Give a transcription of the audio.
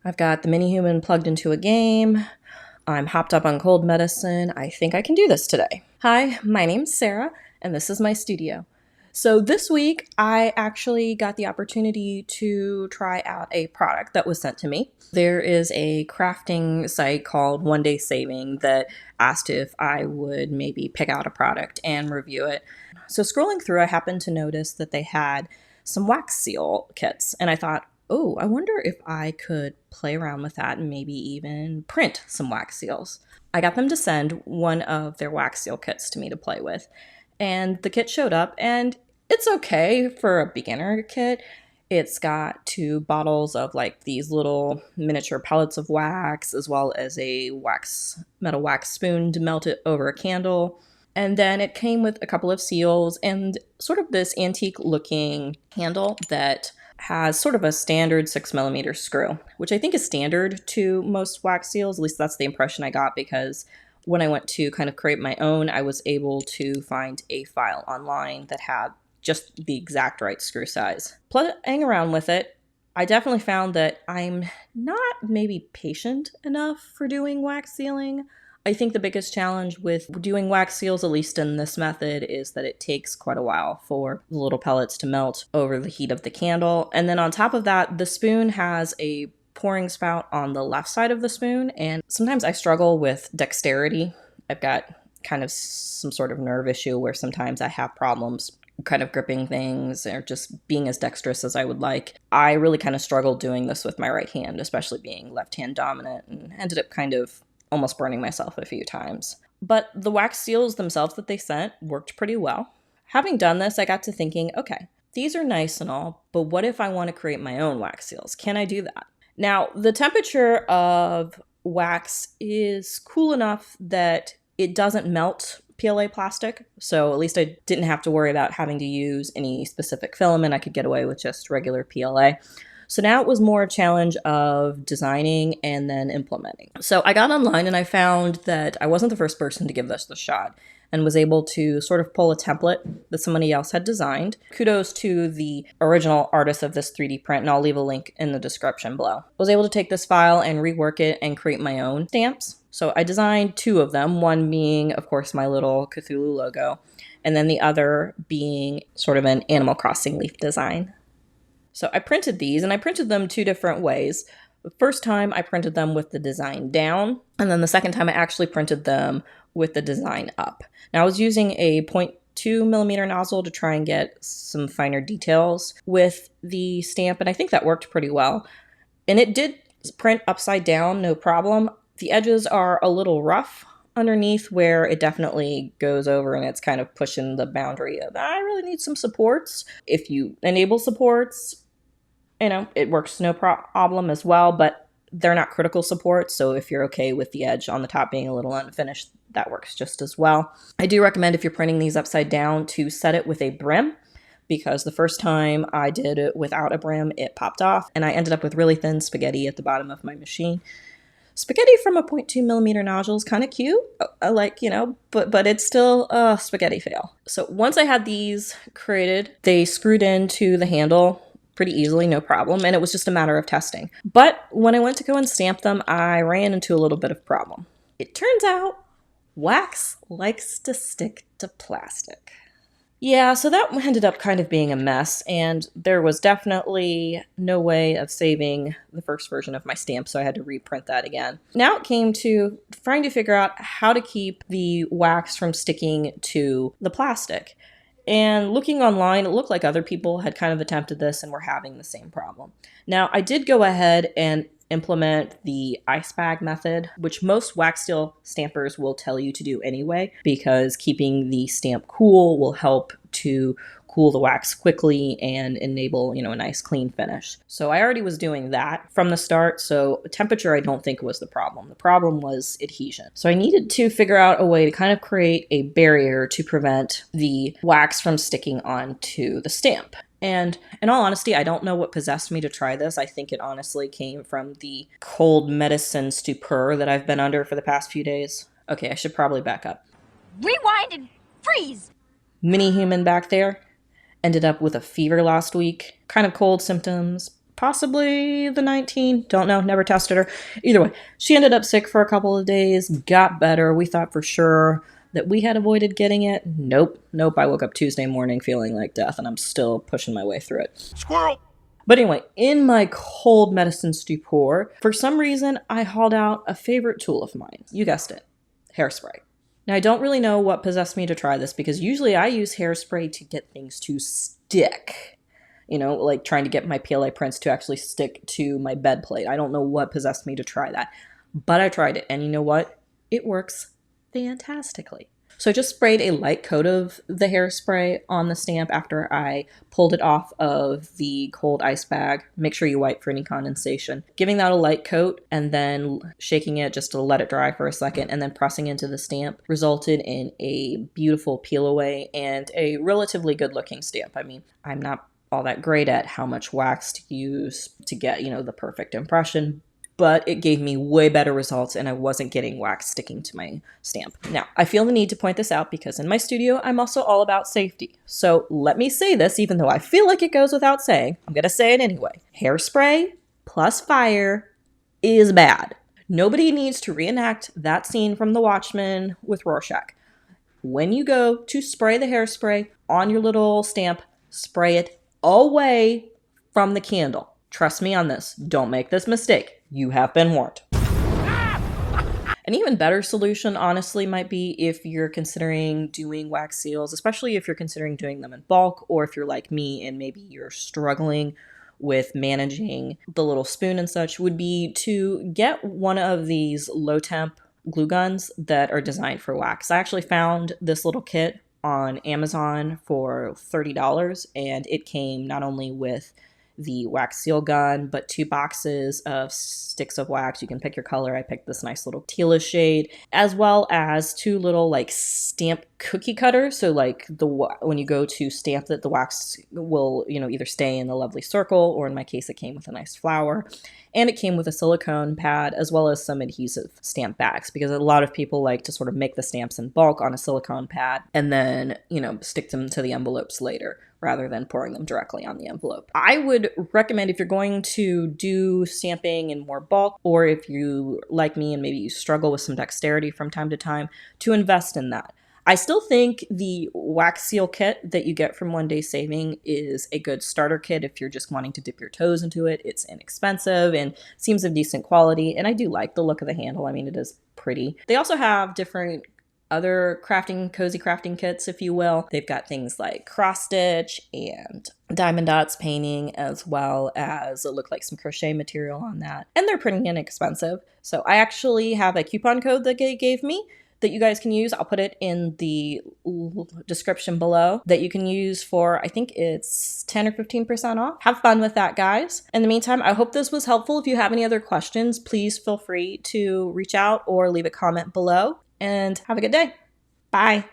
I've got the mini human plugged into a game. I'm hopped up on cold medicine. I think I can do this today. Hi, my name's Sarah, and this is my studio. So this week, I actually got the opportunity to try out a product that was sent to me. There is a crafting site called OneDaySaving that asked if I would maybe pick out a product and review it. So scrolling through, I happened to notice that they had some wax seal kits, and I thought, oh, I wonder if I could play around with that and maybe even print some wax seals. I got them to send one of their wax seal kits to me to play with, and the kit showed up, and it's okay for a beginner kit. It's got 2 bottles of like these little miniature pellets of wax, as well as a metal wax spoon to melt it over a candle. And then it came with a couple of seals and sort of this antique looking handle that has sort of a standard 6mm screw, which I think is standard to most wax seals. At least that's the impression I got, because when I went to kind of create my own, I was able to find a file online that had just the exact right screw size. Playing around with it, I definitely found that I'm not maybe patient enough for doing wax sealing. I think the biggest challenge with doing wax seals, at least in this method, is that it takes quite a while for the little pellets to melt over the heat of the candle. And then on top of that, the spoon has a pouring spout on the left side of the spoon, and sometimes I struggle with dexterity. I've got kind of some sort of nerve issue where sometimes I have problems kind of gripping things or just being as dexterous as I would like. I really kind of struggled doing this with my right hand, especially being left-hand dominant, and ended up kind of almost burning myself a few times. But the wax seals themselves that they sent worked pretty well. Having done this, I got to thinking, okay, these are nice and all, but what if I want to create my own wax seals? Can I do that? Now, the temperature of wax is cool enough that it doesn't melt PLA plastic, so at least I didn't have to worry about having to use any specific filament. I could get away with just regular PLA. So now it was more a challenge of designing and then implementing. So I got online and I found that I wasn't the first person to give this a shot, and was able to sort of pull a template that somebody else had designed. Kudos to the original artist of this 3D print, and I'll leave a link in the description below. I was able to take this file and rework it and create my own stamps. So I designed 2 of them, one being, of course, my little Cthulhu logo, and then the other being sort of an Animal Crossing leaf design. So I printed these, and I printed them 2 different ways. The first time I printed them with the design down, and then the second time I actually printed them with the design up. Now I was using a 0.2mm nozzle to try and get some finer details with the stamp, and I think that worked pretty well. And it did print upside down, no problem. The edges are a little rough underneath, where it definitely goes over and it's kind of pushing the boundary of, I really need some supports. If you enable supports, it works no problem as well, but they're not critical supports. So if you're okay with the edge on the top being a little unfinished, that works just as well. I do recommend, if you're printing these upside down, to set it with a brim, because the first time I did it without a brim, it popped off and I ended up with really thin spaghetti at the bottom of my machine. Spaghetti from a 0.2mm nozzle is kind of cute, but it's still a spaghetti fail. So once I had these created, they screwed into the handle pretty easily, no problem, and it was just a matter of testing. But when I went to go and stamp them, I ran into a little bit of problem. It turns out wax likes to stick to plastic. Yeah, so that ended up kind of being a mess, and there was definitely no way of saving the first version of my stamp, so I had to reprint that again. Now it came to trying to figure out how to keep the wax from sticking to the plastic. And looking online, it looked like other people had kind of attempted this and were having the same problem. Now, I did go ahead and implement the ice bag method, which most wax seal stampers will tell you to do anyway, because keeping the stamp cool will help to cool the wax quickly and enable, a nice clean finish. So I already was doing that from the start, so temperature I don't think was the problem. The problem was adhesion. So I needed to figure out a way to kind of create a barrier to prevent the wax from sticking onto the stamp. And in all honesty, I don't know what possessed me to try this. I think it honestly came from the cold medicine stupor that I've been under for the past few days. Okay, I should probably back up. Rewind and freeze! Mini human back there ended up with a fever last week, kind of cold symptoms, possibly the 19. Don't know, never tested her. Either way, she ended up sick for a couple of days, got better. We thought for sure that we had avoided getting it. Nope. I woke up Tuesday morning feeling like death, and I'm still pushing my way through it. Squirrel! But anyway, in my cold medicine stupor, for some reason, I hauled out a favorite tool of mine. You guessed it, hairspray. Now, I don't really know what possessed me to try this, because usually I use hairspray to get things to stick. You know, like trying to get my PLA prints to actually stick to my bed plate. I don't know what possessed me to try that, but I tried it, and you know what? It works fantastically. So I just sprayed a light coat of the hairspray on the stamp after I pulled it off of the cold ice bag. Make sure you wipe for any condensation. Giving that a light coat and then shaking it just to let it dry for a second and then pressing into the stamp resulted in a beautiful peel away and a relatively good looking stamp. I mean, I'm not all that great at how much wax to use to get, the perfect impression, but it gave me way better results and I wasn't getting wax sticking to my stamp. Now, I feel the need to point this out because in my studio, I'm also all about safety. So let me say this, even though I feel like it goes without saying, I'm gonna say it anyway. Hairspray plus fire is bad. Nobody needs to reenact that scene from The Watchmen with Rorschach. When you go to spray the hairspray on your little stamp, spray it away from the candle. Trust me on this. Don't make this mistake. You have been warned. An even better solution, honestly, might be if you're considering doing wax seals, especially if you're considering doing them in bulk, or if you're like me and maybe you're struggling with managing the little spoon and such, would be to get one of these low temp glue guns that are designed for wax. I actually found this little kit on Amazon for $30, and it came not only with the wax seal gun, but 2 boxes of sticks of wax. You can pick your color. I picked this nice little tealish shade, as well as 2 little stamp cookie cutters. So when you go to stamp it, the wax will, either stay in the lovely circle, or in my case, it came with a nice flower. And it came with a silicone pad, as well as some adhesive stamp bags, because a lot of people like to sort of make the stamps in bulk on a silicone pad and then, stick them to the envelopes later, rather than pouring them directly on the envelope. I would recommend, if you're going to do stamping in more bulk, or if you, like me, and maybe you struggle with some dexterity from time to time, to invest in that. I still think the wax seal kit that you get from OneDaySaving is a good starter kit if you're just wanting to dip your toes into it. It's inexpensive and seems of decent quality, and I do like the look of the handle. I mean, it is pretty. They also have different other cozy crafting kits, if you will. They've got things like cross stitch and diamond dots painting, as well as it looked like some crochet material on that. And they're pretty inexpensive. So I actually have a coupon code that they gave me that you guys can use. I'll put it in the description below, that you can use for, I think it's 10 or 15% off. Have fun with that, guys. In the meantime, I hope this was helpful. If you have any other questions, please feel free to reach out or leave a comment below, and have a good day. Bye.